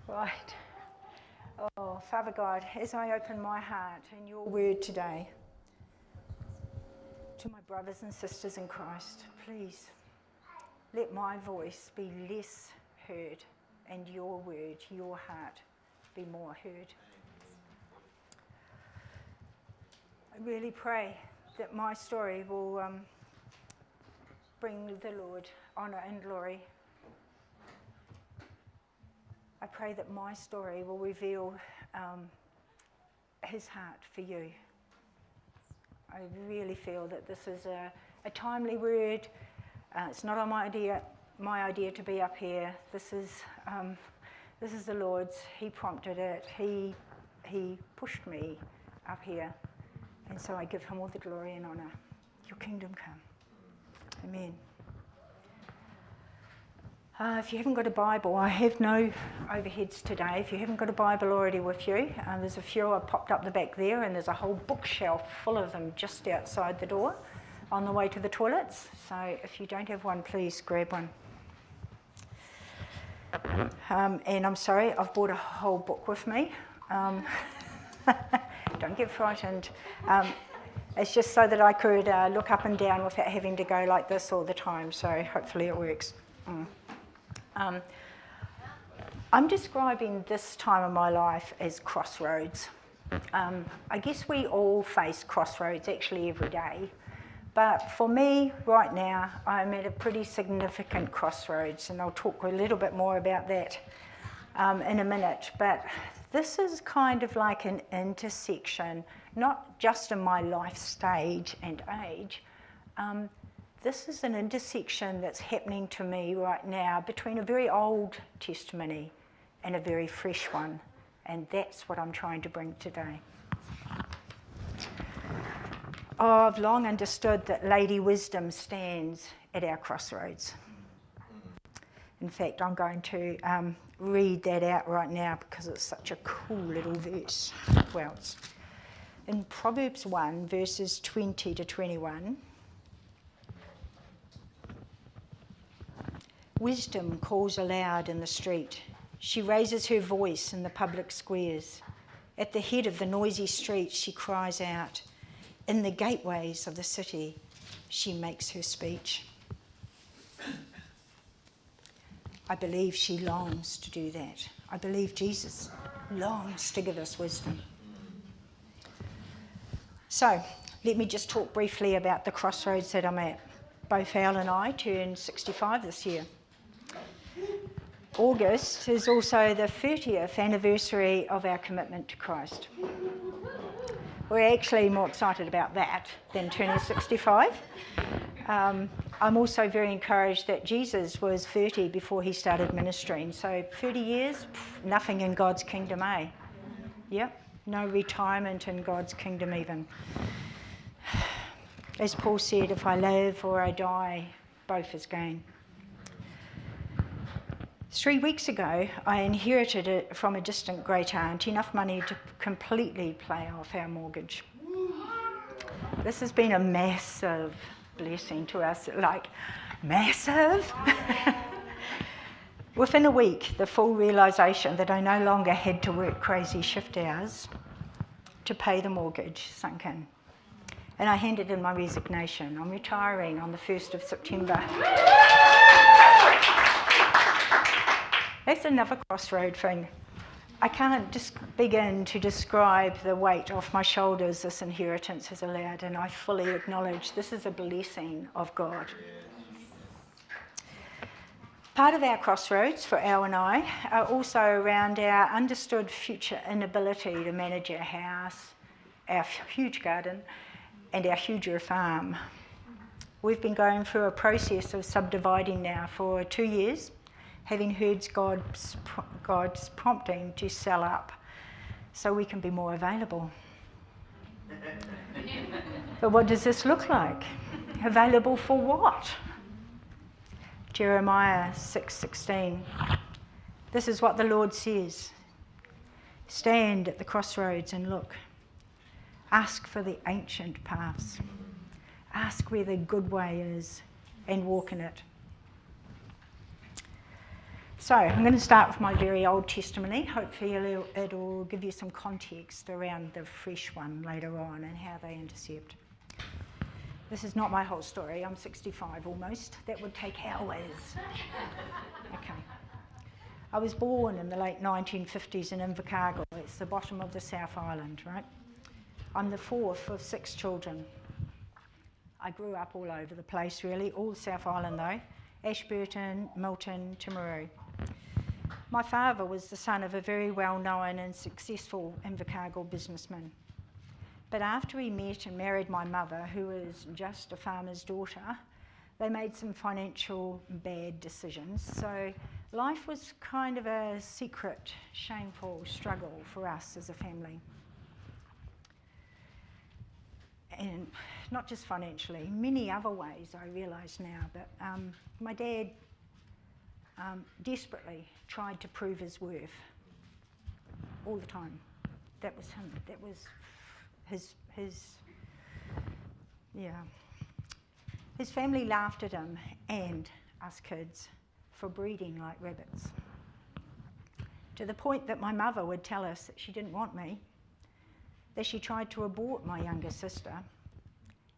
Right. Oh, Father God, as I open my heart in your word today to my brothers and sisters in Christ, please let my voice be less heard and your word, your heart, be more heard. I really pray that my story will bring the Lord honour and glory. I pray that my story will reveal his heart for you. I really feel that this is a timely word. It's not on my idea to be up here. This is the Lord's. He prompted it. He pushed me up here. And so I give him all the glory and honour. Your kingdom come. Amen. If you haven't got a Bible, I have no overheads today. If you haven't got a Bible already with you, there's a few I popped up the back there, and there's a whole bookshelf full of them just outside the door on the way to the toilets. So if you don't have one, please grab one. And I'm sorry, I've brought a whole book with me. Don't get frightened. It's just so that I could look up and down without having to go like this all the time, so hopefully it works. I'm describing this time of my life as crossroads. I guess we all face crossroads actually every day, but for me right now I'm at a pretty significant crossroads, and I'll talk a little bit more about that in a minute. But this is kind of like an intersection, not just in my life stage and age. This is an intersection that's happening to me right now between a very old testimony and a very fresh one, and that's what I'm trying to bring today. I've long understood that Lady Wisdom stands at our crossroads. In fact, I'm going to read that out right now because it's such a cool little verse. Well, it's in Proverbs 1, verses 20 to 21. Wisdom calls aloud in the street. She raises her voice in the public squares. At the head of the noisy street, she cries out. In the gateways of the city, she makes her speech. I believe she longs to do that. I believe Jesus longs to give us wisdom. So, let me just talk briefly about the crossroads that I'm at. Both Al and I turned 65 this year. August is also the 30th anniversary of our commitment to Christ. We're actually more excited about that than turning 65. I'm also very encouraged that Jesus was 30 before he started ministering. So 30 years, nothing in God's kingdom, eh? Yep, no retirement in God's kingdom even. As Paul said, if I live or I die, both is gain. 3 weeks ago, I inherited it from a distant great aunt, enough money to completely pay off our mortgage. This has been a massive blessing to us, like massive. Within a week, the full realisation that I no longer had to work crazy shift hours to pay the mortgage sunk in. And I handed in my resignation. I'm retiring on the 1st of September. That's another crossroad thing. I can't just begin to describe the weight off my shoulders this inheritance has allowed, and I fully acknowledge this is a blessing of God. Part of our crossroads for Al and I are also around our understood future inability to manage our house, our huge garden, and our huger farm. We've been going through a process of subdividing now for 2 years, having heard God's prompting to sell up so we can be more available. But what does this look like? Available for what? Jeremiah 6:16. This is what the Lord says. Stand at the crossroads and look. Ask for the ancient paths. Ask where the good way is and walk in it. So I'm going to start with my very old testimony. Hopefully it'll give you some context around the fresh one later on and how they intercept. This is not my whole story. I'm 65 almost. That would take hours. Okay. I was born in the late 1950s in Invercargill. It's the bottom of the South Island, right? I'm the fourth of 6 children. I grew up all over the place, really, all South Island though. Ashburton, Milton, Timaru. My father was the son of a very well-known and successful Invercargill businessman. But after he met and married my mother, who was just a farmer's daughter, they made some financial bad decisions. So life was kind of a secret, shameful struggle for us as a family. And not just financially, many other ways I realise now, but my dad desperately tried to prove his worth all the time. That was him, that was his family laughed at him and us kids for breeding like rabbits, to the point that my mother would tell us that she didn't want me, that she tried to abort my younger sister,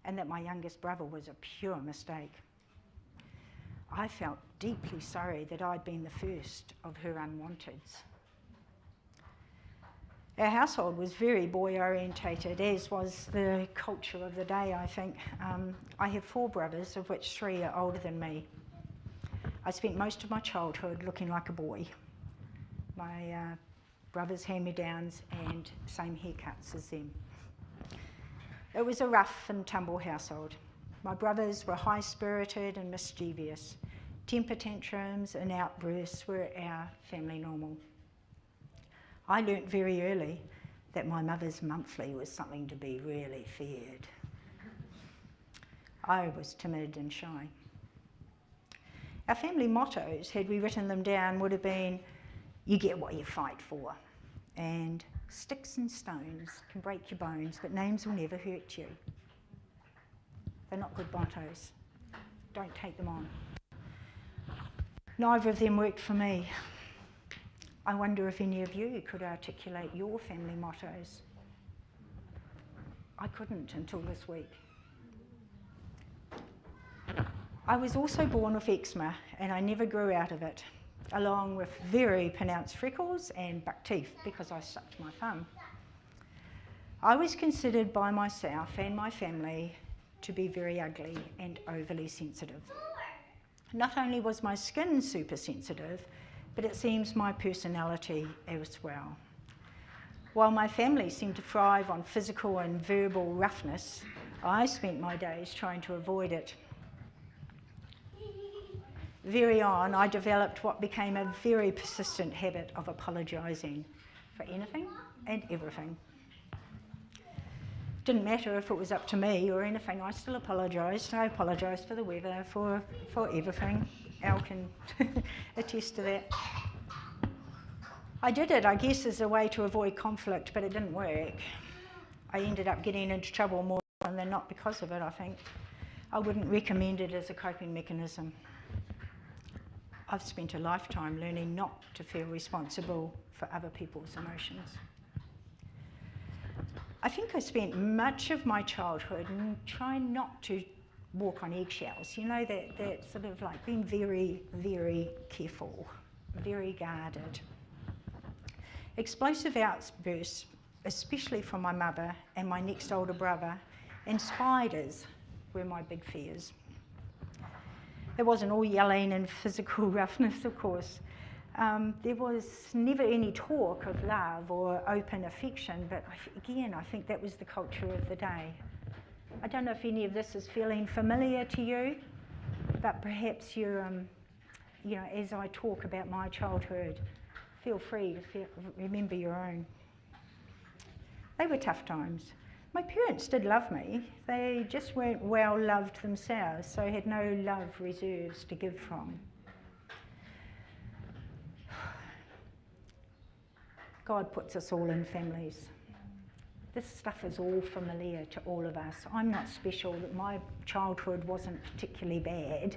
and that my youngest brother was a pure mistake. I felt deeply sorry that I'd been the first of her unwanteds. Our household was very boy-orientated, as was the culture of the day, I think. I have 4 brothers, of which 3 are older than me. I spent most of my childhood looking like a boy. My brothers' hand-me-downs and same haircuts as them. It was a rough and tumble household. My brothers were high-spirited and mischievous. Temper tantrums and outbursts were our family normal. I learnt very early that my mother's monthly was something to be really feared. I was timid and shy. Our family mottos, had we written them down, would have been, "You get what you fight for," and "Sticks and stones can break your bones, but names will never hurt you." They're not good mottos. Don't take them on. Neither of them worked for me. I wonder if any of you could articulate your family mottos. I couldn't until this week. I was also born with eczema, and I never grew out of it, along with very pronounced freckles and buck teeth because I sucked my thumb. I was considered by myself and my family to be very ugly and overly sensitive. Not only was my skin super sensitive, but it seems my personality as well. While my family seemed to thrive on physical and verbal roughness, I spent my days trying to avoid it. Very on, I developed what became a very persistent habit of apologising for anything and everything. Didn't matter if it was up to me or anything, I still apologised. I apologised for the weather, for everything. Al can attest to that. I did it, I guess, as a way to avoid conflict, but it didn't work. I ended up getting into trouble more often than not because of it, I think. I wouldn't recommend it as a coping mechanism. I've spent a lifetime learning not to feel responsible for other people's emotions. I think I spent much of my childhood trying not to walk on eggshells, you know, that sort of like being very, very careful, very guarded. Explosive outbursts, especially from my mother and my next older brother, and spiders were my big fears. It wasn't all yelling and physical roughness, of course. There was never any talk of love or open affection, but again, I think that was the culture of the day. I don't know if any of this is feeling familiar to you, but perhaps you know, as I talk about my childhood, feel free to remember your own. They were tough times. My parents did love me. They just weren't well loved themselves, so had no love reserves to give from. God puts us all in families. This stuff is all familiar to all of us. I'm not special that my childhood wasn't particularly bad.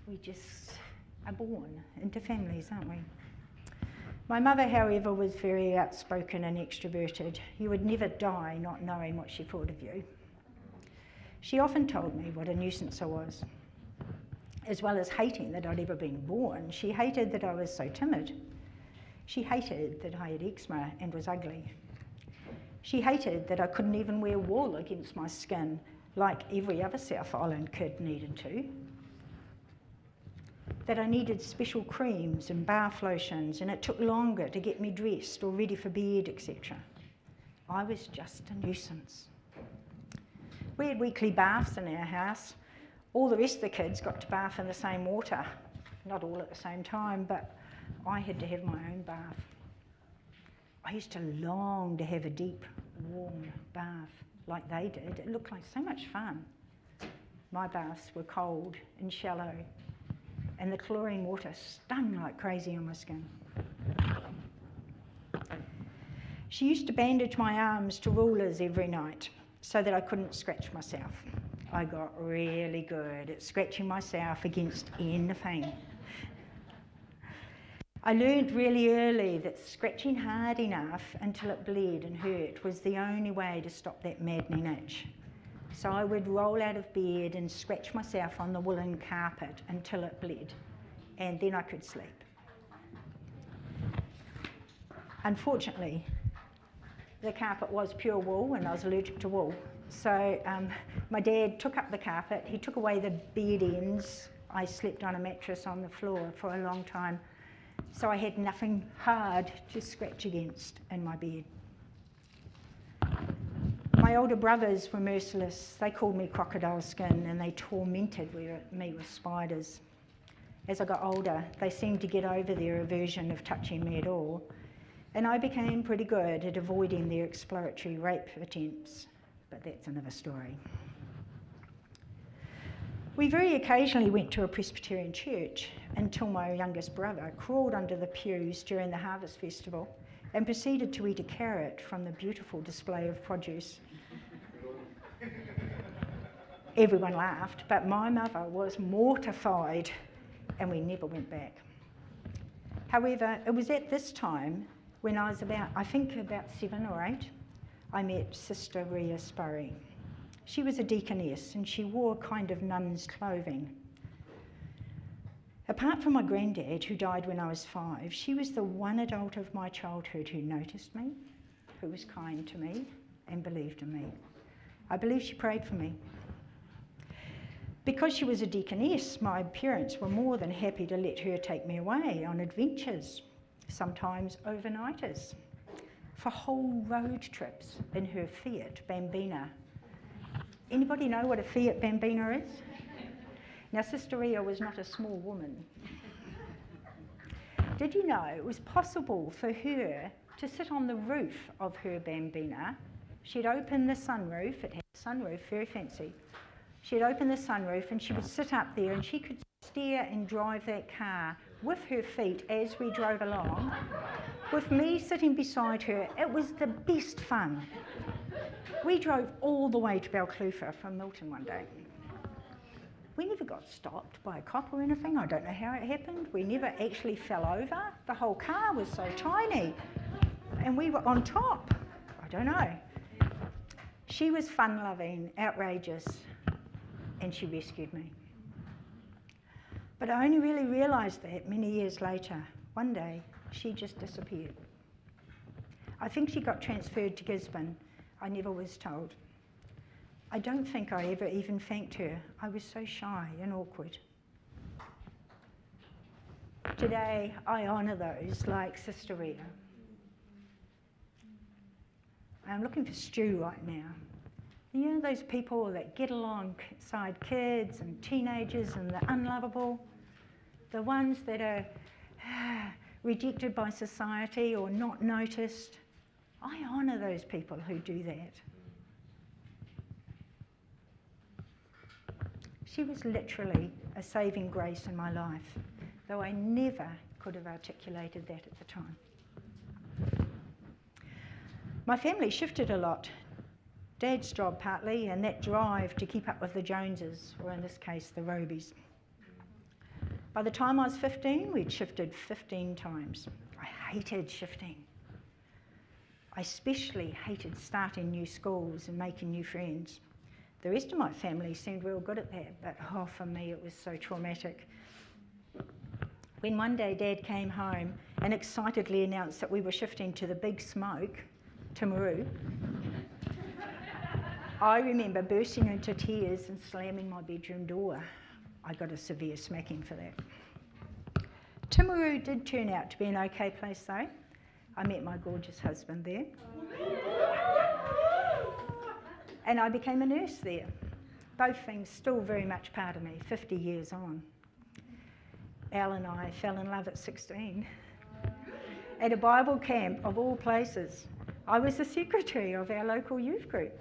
We just are born into families, aren't we? My mother, however, was very outspoken and extroverted. You would never die not knowing what she thought of you. She often told me what a nuisance I was. As well as hating that I'd ever been born, she hated that I was so timid. She hated that I had eczema and was ugly. She hated that I couldn't even wear wool against my skin like every other South Island kid needed to. That I needed special creams and bath lotions, and it took longer to get me dressed or ready for bed, etc. I was just a nuisance. We had weekly baths in our house. All the rest of the kids got to bath in the same water. Not all at the same time, but I had to have my own bath. I used to long to have a deep, warm bath like they did. It looked like so much fun. My baths were cold and shallow, and the chlorine water stung like crazy on my skin. She used to bandage my arms to rulers every night so that I couldn't scratch myself. I got really good at scratching myself against anything. I learned really early that scratching hard enough until it bled and hurt was the only way to stop that maddening itch. So I would roll out of bed and scratch myself on the woolen carpet until it bled, and then I could sleep. Unfortunately, the carpet was pure wool and I was allergic to wool. So my dad took up the carpet, he took away the bed ends. I slept on a mattress on the floor for a long time, so I had nothing hard to scratch against in my bed. My older brothers were merciless. They called me crocodile skin and they tormented me with spiders. As I got older, they seemed to get over their aversion of touching me at all, and I became pretty good at avoiding their exploratory rape attempts, but that's another story. We very occasionally went to a Presbyterian church until my youngest brother crawled under the pews during the Harvest Festival and proceeded to eat a carrot from the beautiful display of produce. Everyone laughed, but my mother was mortified and we never went back. However, it was at this time when I was about 7 or 8, I met Sister Ria Spurry. She was a deaconess and she wore kind of nun's clothing. Apart from my granddad, who died when I was 5, she was the one adult of my childhood who noticed me, who was kind to me and believed in me. I believe she prayed for me. Because she was a deaconess, my parents were more than happy to let her take me away on adventures, sometimes overnighters, for whole road trips in her Fiat Bambina. Anybody know what a Fiat Bambina is? Now, Sister Ria was not a small woman. Did you know it was possible for her to sit on the roof of her Bambina? She'd open the sunroof, it had a sunroof, very fancy. She'd open the sunroof and she would sit up there and she could steer and drive that car with her feet as we drove along, with me sitting beside her. It was the best fun. We drove all the way to Balclutha from Milton one day. We never got stopped by a cop or anything. I don't know how it happened. We never actually fell over. The whole car was so tiny and we were on top. I don't know. She was fun-loving, outrageous, and she rescued me. But I only really realised that many years later. One day, she just disappeared. I think she got transferred to Gisborne. I never was told. I don't think I ever even thanked her. I was so shy and awkward. Today, I honour those like Sister Ria. I'm looking for Stu right now. You know those people that get alongside kids and teenagers and the unlovable? The ones that are rejected by society or not noticed? I honour those people who do that. She was literally a saving grace in my life, though I never could have articulated that at the time. My family shifted a lot. Dad's job partly, and that drive to keep up with the Joneses, or in this case, the Robies. By the time I was 15, we'd shifted 15 times. I hated shifting. I especially hated starting new schools and making new friends. The rest of my family seemed real good at that, but for me it was so traumatic. When one day Dad came home and excitedly announced that we were shifting to the Big Smoke, Timaru, I remember bursting into tears and slamming my bedroom door. I got a severe smacking for that. Timaru did turn out to be an okay place though. I met my gorgeous husband there. And I became a nurse there. Both things still very much part of me, 50 years on. Al and I fell in love at 16 at a Bible camp of all places. I was the secretary of our local youth group,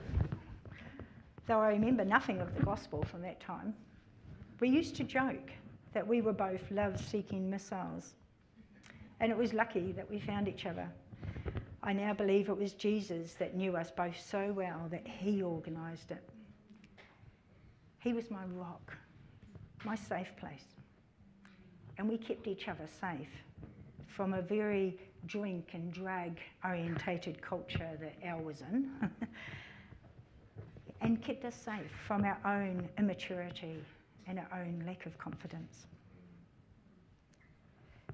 though I remember nothing of the gospel from that time. We used to joke that we were both love-seeking missiles, and it was lucky that we found each other. I now believe it was Jesus that knew us both so well that he organised it. He was my rock, my safe place. And we kept each other safe from a very drink and drag orientated culture that Al was in and kept us safe from our own immaturity and our own lack of confidence.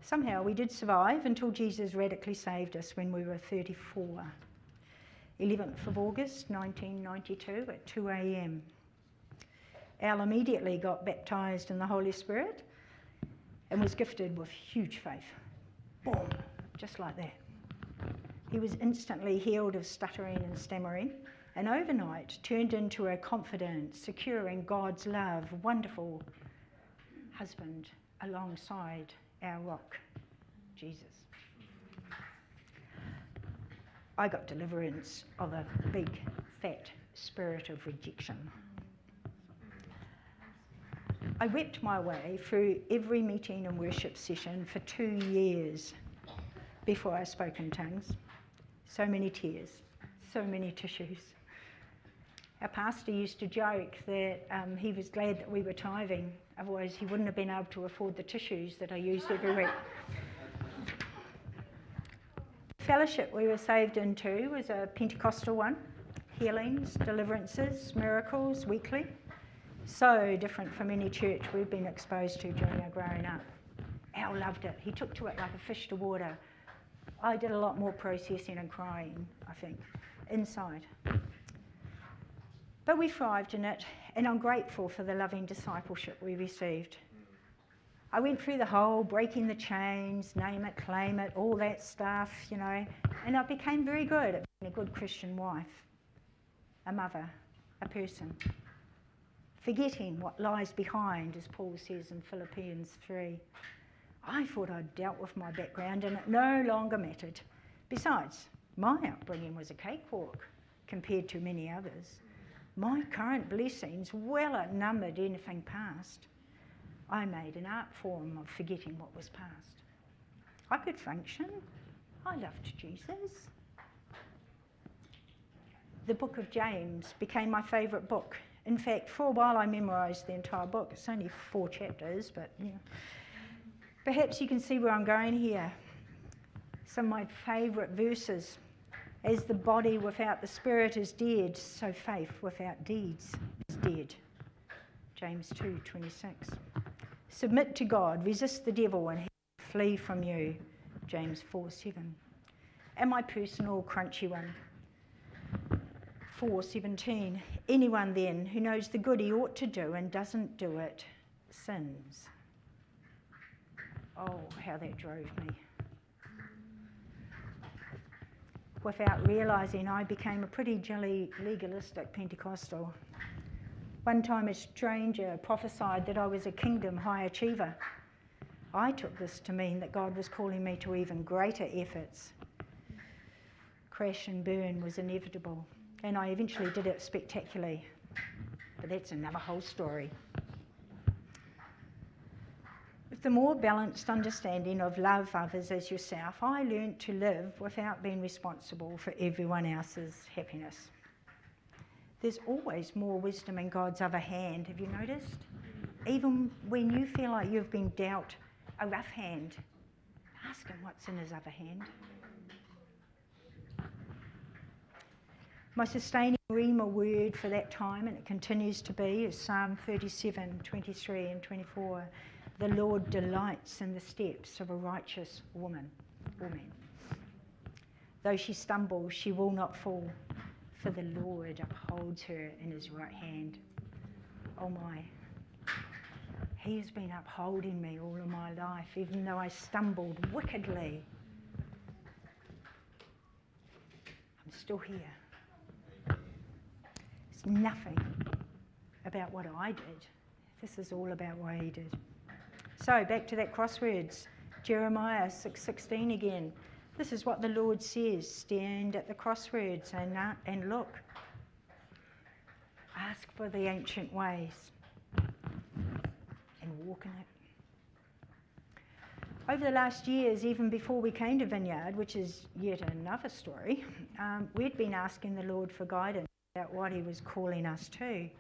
Somehow we did survive until Jesus radically saved us when we were 34. 11th of August 1992 at 2 a.m. Al immediately got baptised in the Holy Spirit and was gifted with huge faith. Boom, just like that. He was instantly healed of stuttering and stammering, and overnight turned into a confident, secure in God's love, wonderful husband alongside our rock, Jesus. I got deliverance of a big, fat spirit of rejection. I wept my way through every meeting and worship session for 2 years before I spoke in tongues. So many tears, so many tissues. Our pastor used to joke that he was glad that we were tithing, otherwise he wouldn't have been able to afford the tissues that I used every week. The fellowship we were saved into was a Pentecostal one, healings, deliverances, miracles weekly. So different from any church we've been exposed to during our growing up. Al loved it. He took to it like a fish to water. I did a lot more processing and crying, I think, inside. But we thrived in it, and I'm grateful for the loving discipleship we received. I went through the whole breaking the chains, name it, claim it, all that stuff, you know, and I became very good at being a good Christian wife, a mother, a person. Forgetting what lies behind, as Paul says in Philippians 3. I thought I'd dealt with my background and it no longer mattered. Besides, my upbringing was a cakewalk compared to many others. My current blessings well outnumbered anything past. I made an art form of forgetting what was past. I could function. I loved Jesus. The book of James became my favourite book. In fact, for a while I memorised the entire book. It's only 4 chapters, but you know. Perhaps you can see where I'm going here. Some of my favourite verses. As the body without the spirit is dead, so faith without deeds is dead. James 2:26. Submit to God, resist the devil and he will flee from you. James 4:7. And my personal crunchy one. 4:17. Anyone then who knows the good he ought to do and doesn't do it sins. Oh, how that drove me. Without realising, I became a pretty jolly legalistic Pentecostal. One time a stranger prophesied that I was a kingdom high achiever. I took this to mean that God was calling me to even greater efforts. Crash and burn was inevitable. And I eventually did it spectacularly. But that's another whole story. With the more balanced understanding of love others as yourself, I learned to live without being responsible for everyone else's happiness. There's always more wisdom in God's other hand, have you noticed? Even when you feel like you've been dealt a rough hand, ask him what's in his other hand. My sustaining rhema word for that time, and it continues to be, is Psalm 37, 23 and 24. The Lord delights in the steps of a righteous woman or man. Though she stumbles, she will not fall, for the Lord upholds her in his right hand. Oh my, he has been upholding me all of my life, even though I stumbled wickedly. I'm still here. It's nothing about what I did. This is all about what he did. So back to that crosswords, Jeremiah 6:16 again. This is what the Lord says: stand at the crossroads and look. Ask for the ancient ways and walk in it. Over the last years, even before we came to Vineyard, which is yet another story, we'd been asking the Lord for guidance about what he was calling us to.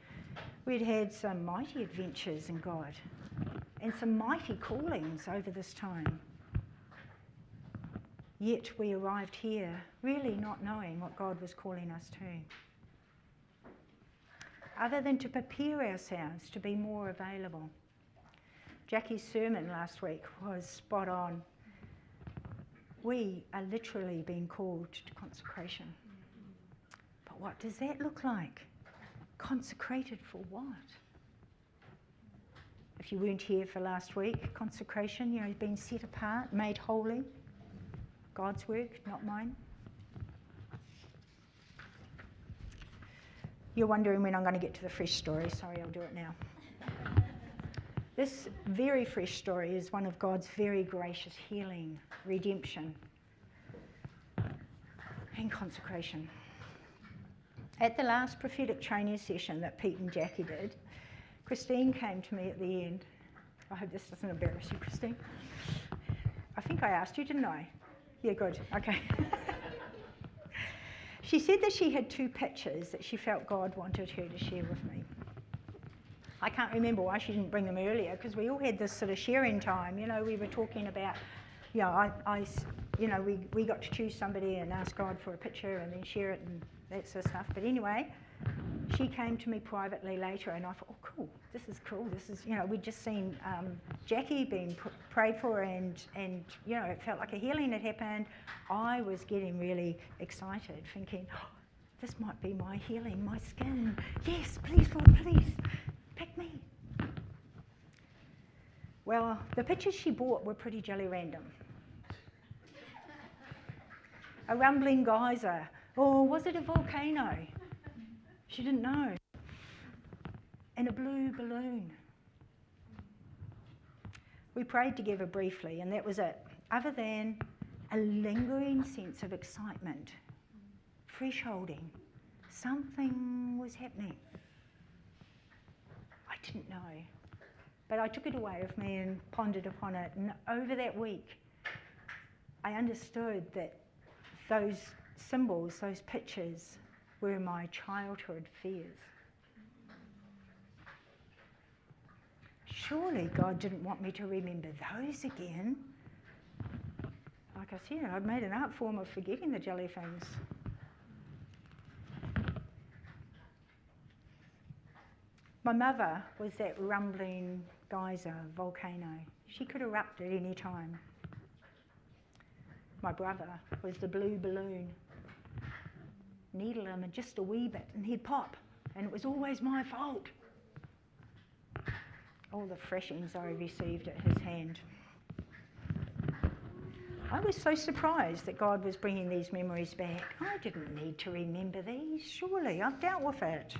We'd had some mighty adventures in God and some mighty callings over this time. Yet we arrived here really not knowing what God was calling us to, other than to prepare ourselves to be more available. Jackie's sermon last week was spot on. We are literally being called to consecration. But what does that look like? Consecrated for what? If you weren't here for last week, consecration, being set apart, made holy. God's work, not mine. You're wondering when I'm going to get to the fresh story. Sorry, I'll do it now. This very fresh story is one of God's very gracious healing, redemption, and consecration. At the last prophetic training session that Pete and Jackie did, Christine came to me at the end. I hope this doesn't embarrass you, Christine. I think I asked you, didn't I? Yeah, good. Okay. She said that she had 2 pictures that she felt God wanted her to share with me. I can't remember why she didn't bring them earlier, because we all had this sort of sharing time. We were talking about, we got to choose somebody and ask God for a picture and then share it and that sort of stuff. But anyway, she came to me privately later, and I thought, oh, cool, this is cool. This is, we'd just seen Jackie being prayed for, and it felt like a healing had happened. I was getting really excited, thinking, oh, this might be my healing, my skin. Yes, please, Lord, please, pick me. Well, the pictures she bought were pretty jolly random. A rumbling geyser. Or was it a volcano? She didn't know. And a blue balloon. We prayed together briefly, and that was it. Other than a lingering sense of excitement, thresholding, something was happening. I didn't know. But I took it away with me and pondered upon it. And over that week, I understood that those symbols, those pictures, were my childhood fears. Surely God didn't want me to remember those again. Like I said, I'd made an art form of forgetting the jelly things. My mother was that rumbling geyser, volcano. She could erupt at any time. My brother was the blue balloon. Needle him just a wee bit and he'd pop, and it was always my fault. All the thrashings I received at his hand. I was so surprised that God was bringing these memories back. I didn't need to remember these, surely, I've dealt with it.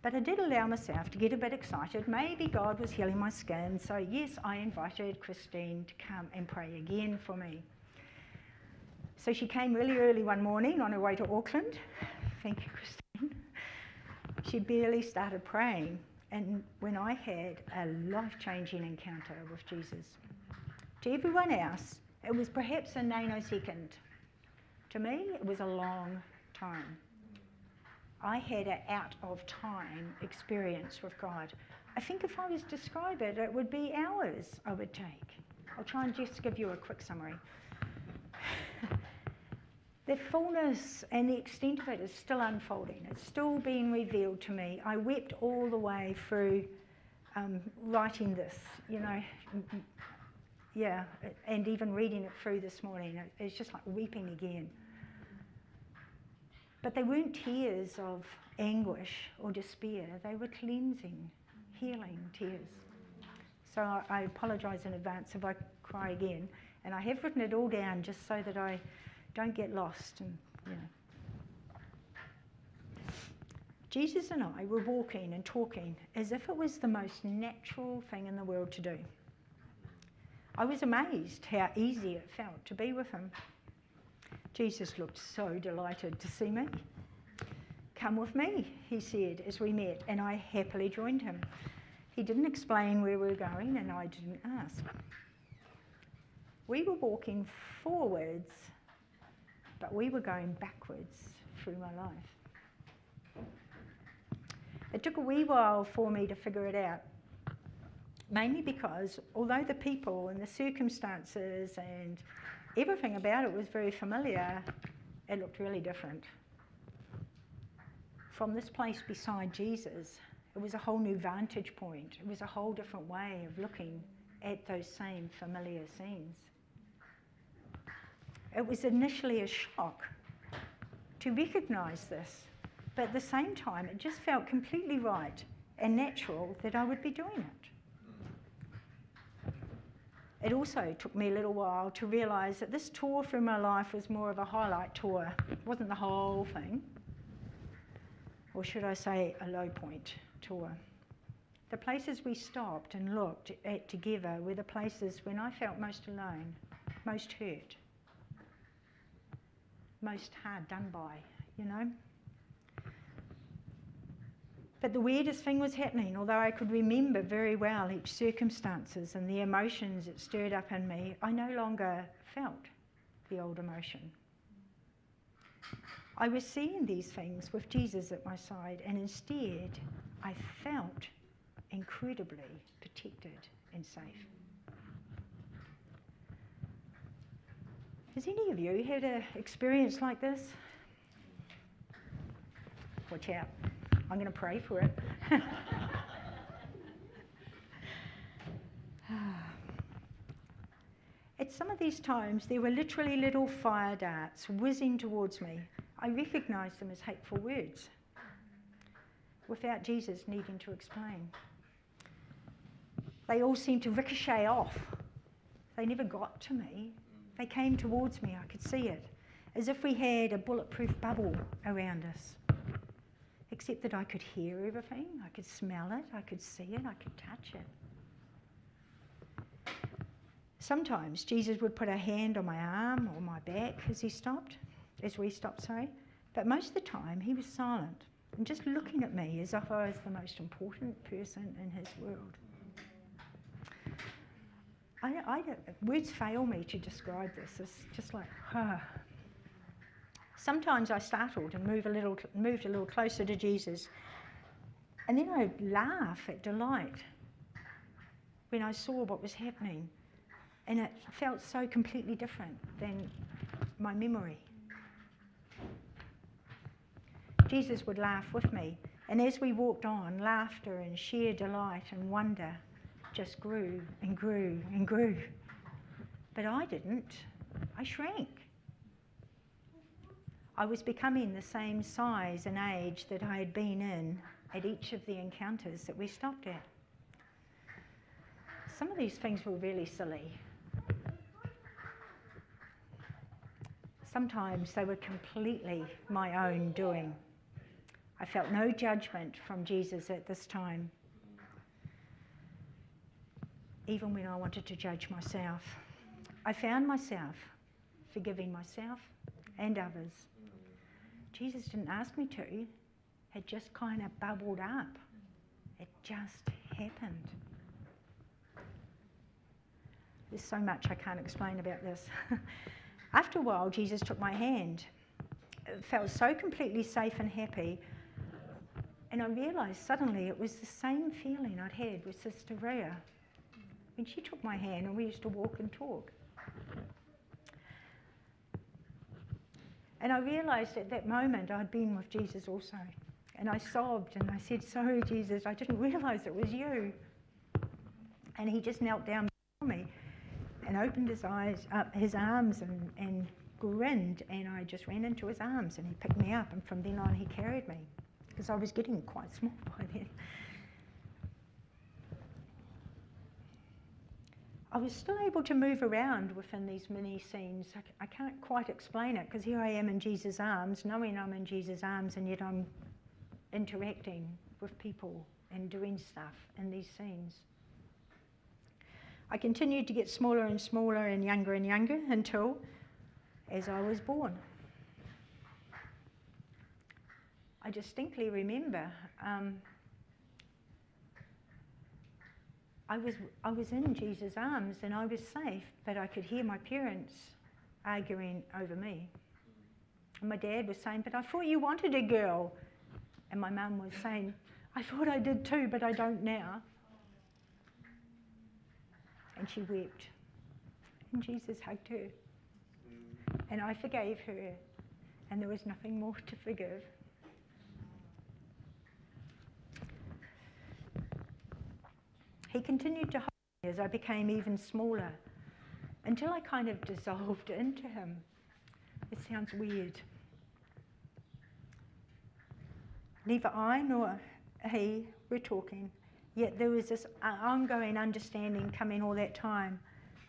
But I did allow myself to get a bit excited. Maybe God was healing my skin, so yes, I invited Christine to come and pray again for me. So she came really early one morning on her way to Auckland. Thank you, Christine. She barely started praying, and when I had a life-changing encounter with Jesus. To everyone else, it was perhaps a nanosecond. To me, it was a long time. I had an out-of-time experience with God. I think if I was to describe it, it would be hours I would take. I'll try and just give you a quick summary. The fullness and the extent of it is still unfolding. It's still being revealed to me. I wept all the way through writing this, and even reading it through this morning. It's just like weeping again. But they weren't tears of anguish or despair. They were cleansing, healing tears. So I apologise in advance if I cry again. And I have written it all down just so that I don't get lost. Jesus and I were walking and talking as if it was the most natural thing in the world to do. I was amazed how easy it felt to be with him. Jesus looked so delighted to see me. "Come with me," he said as we met, and I happily joined him. He didn't explain where we were going, and I didn't ask. We were walking forwards, but we were going backwards through my life. It took a wee while for me to figure it out, mainly because although the people and the circumstances and everything about it was very familiar, it looked really different. From this place beside Jesus, it was a whole new vantage point. It was a whole different way of looking at those same familiar scenes. It was initially a shock to recognise this, but at the same time, it just felt completely right and natural that I would be doing it. It also took me a little while to realise that this tour through my life was more of a highlight tour. It wasn't the whole thing, or should I say a low point tour. The places we stopped and looked at together were the places when I felt most alone, most hurt, most hard done by, But the weirdest thing was happening. Although I could remember very well each circumstances and the emotions it stirred up in me, I no longer felt the old emotion. I was seeing these things with Jesus at my side, and instead I felt incredibly protected and safe. Has any of you had an experience like this? Watch out. I'm going to pray for it. At some of these times, there were literally little fire darts whizzing towards me. I recognised them as hateful words, without Jesus needing to explain. They all seemed to ricochet off. They never got to me. They came towards me. I could see it, as if we had a bulletproof bubble around us. Except that I could hear everything, I could smell it, I could see it, I could touch it. Sometimes Jesus would put a hand on my arm or my back as we stopped, but most of the time he was silent and just looking at me as if I was the most important person in his world. Words fail me to describe this. It's just like, Sometimes I startled and moved a little closer to Jesus, and then I'd laugh at delight when I saw what was happening, and it felt so completely different than my memory. Jesus would laugh with me, and as we walked on, laughter and sheer delight and wonder just grew and grew and grew. But I didn't. I shrank. I was becoming the same size and age that I had been in at each of the encounters that we stopped at. Some of these things were really silly. Sometimes they were completely my own doing. I felt no judgment from Jesus at this time, even when I wanted to judge myself. I found myself forgiving myself and others. Jesus didn't ask me to. It just kind of bubbled up. It just happened. There's so much I can't explain about this. After a while, Jesus took my hand. It felt so completely safe and happy, And I realised suddenly it was the same feeling I'd had with Sister Rhea when she took my hand and we used to walk and talk. And I realised at that moment I'd been with Jesus also. And I sobbed and I said, sorry, Jesus, I didn't realise it was you. And he just knelt down before me and opened his arms and grinned, and I just ran into his arms and he picked me up, and from then on he carried me because I was getting quite small by then. I was still able to move around within these mini scenes. I can't quite explain it because here I am in Jesus' arms, knowing I'm in Jesus' arms, and yet I'm interacting with people and doing stuff in these scenes. I continued to get smaller and smaller and younger until as I was born. I distinctly remember I was in Jesus' arms and I was safe, but I could hear my parents arguing over me. And my dad was saying, but I thought you wanted a girl. And my mum was saying, I thought I did too, but I don't now. And she wept. And Jesus hugged her. And I forgave her. And there was nothing more to forgive. He continued to hold me as I became even smaller, until I kind of dissolved into him. It sounds weird. Neither I nor he were talking, yet there was this ongoing understanding coming all that time.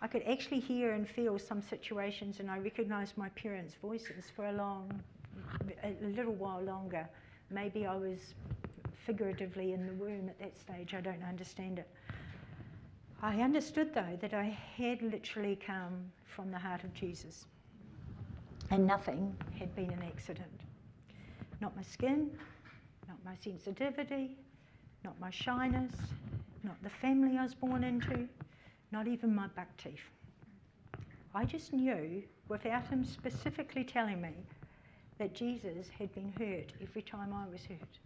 I could actually hear and feel some situations, and I recognised my parents' voices for a little while longer. Maybe I was figuratively in the womb at that stage, I don't understand it. I understood though that I had literally come from the heart of Jesus, and nothing had been an accident. Not my skin, not my sensitivity, not my shyness, not the family I was born into, not even my buck teeth. I just knew, without him specifically telling me, that Jesus had been hurt every time I was hurt.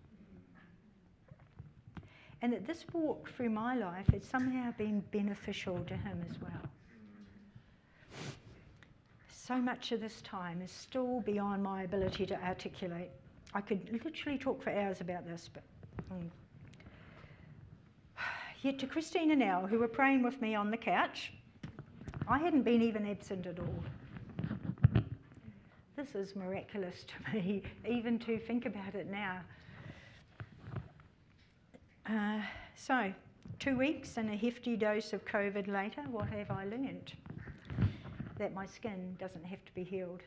And that this walk through my life had somehow been beneficial to him as well. So much of this time is still beyond my ability to articulate. I could literally talk for hours about this, but... Yet to Christine and Elle, who were praying with me on the couch, I hadn't been even absent at all. This is miraculous to me, even to think about it now. So, 2 weeks and a hefty dose of COVID later, what have I learnt? That my skin doesn't have to be healed.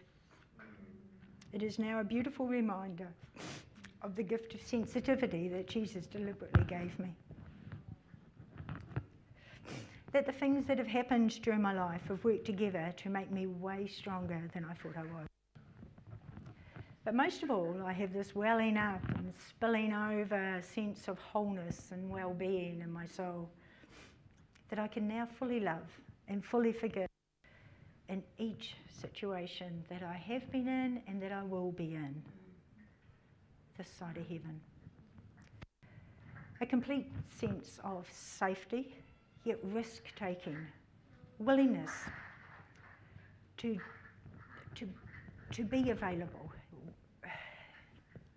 It is now a beautiful reminder of the gift of sensitivity that Jesus deliberately gave me. That the things that have happened during my life have worked together to make me way stronger than I thought I was. But most of all, I have this welling up and spilling over sense of wholeness and well-being in my soul that I can now fully love and fully forgive in each situation that I have been in and that I will be in this side of heaven. A complete sense of safety, yet risk-taking, willingness to be available.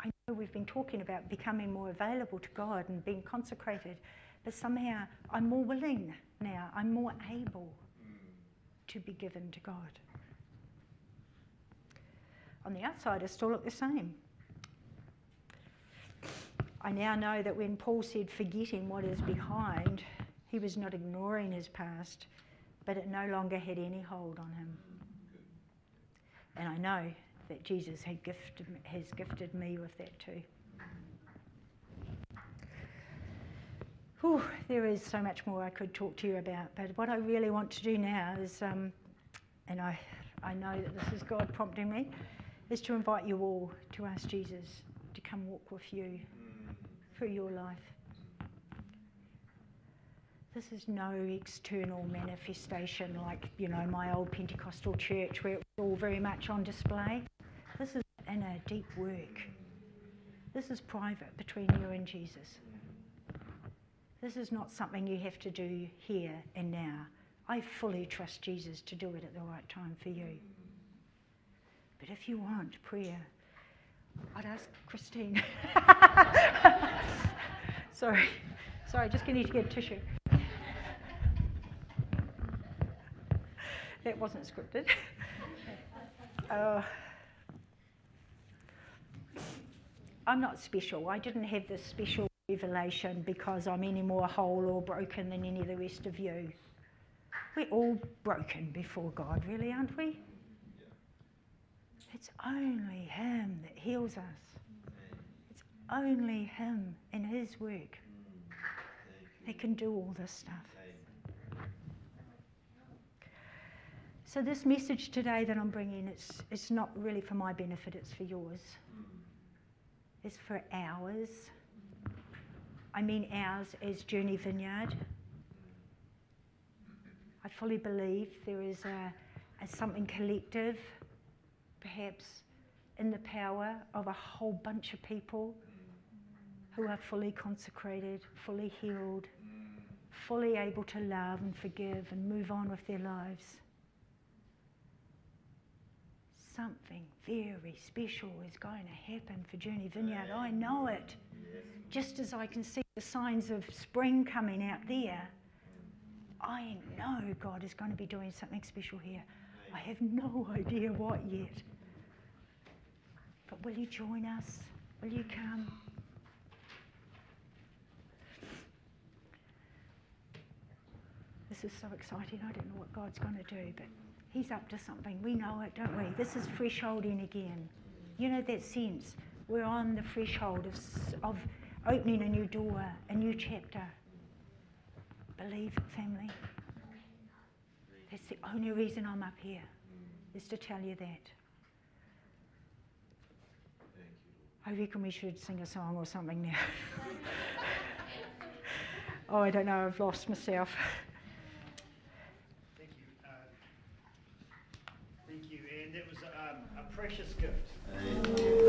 I know we've been talking about becoming more available to God and being consecrated, but somehow I'm more willing now, I'm more able to be given to God. On the outside, I still look the same. I now know that when Paul said forgetting what is behind, he was not ignoring his past, but it no longer had any hold on him. And I know that Jesus has gifted me with that too. Whew, there is so much more I could talk to you about, but what I really want to do now is, and I know that this is God prompting me, is to invite you all to ask Jesus to come walk with you through your life. This is no external manifestation like, my old Pentecostal church where it was all very much on display. This is inner deep work This is private between you and Jesus. This is not something you have to do here and now. I fully trust Jesus to do it at the right time for you. But if you want prayer, I'd ask Christine. Sorry, just need to get a tissue. That wasn't scripted. I'm not special. I didn't have this special revelation because I'm any more whole or broken than any of the rest of you. We're all broken before God, really, aren't we? It's only Him that heals us. It's only Him and His work that can do all this stuff. So this message today that I'm bringing, it's not really for my benefit, it's for yours. It's for ours. I mean ours as Journey Vineyard. I fully believe there is a something collective, perhaps in the power of a whole bunch of people who are fully consecrated, fully healed, fully able to love and forgive and move on with their lives. Something very special is going to happen for Journey Vineyard. I know it. Just as I can see the signs of spring coming out there, I know God is going to be doing something special here. I have no idea what yet. But will you join us? Will you come? This is so exciting. I don't know what God's going to do, but He's up to something. We know it, don't we? This is thresholding again. You know that sense? We're on the threshold of opening a new door, a new chapter. Believe it, family. That's the only reason I'm up here, is to tell you that. I reckon we should sing a song or something now. Oh, I don't know, I've lost myself. Thank you, and that was a precious gift.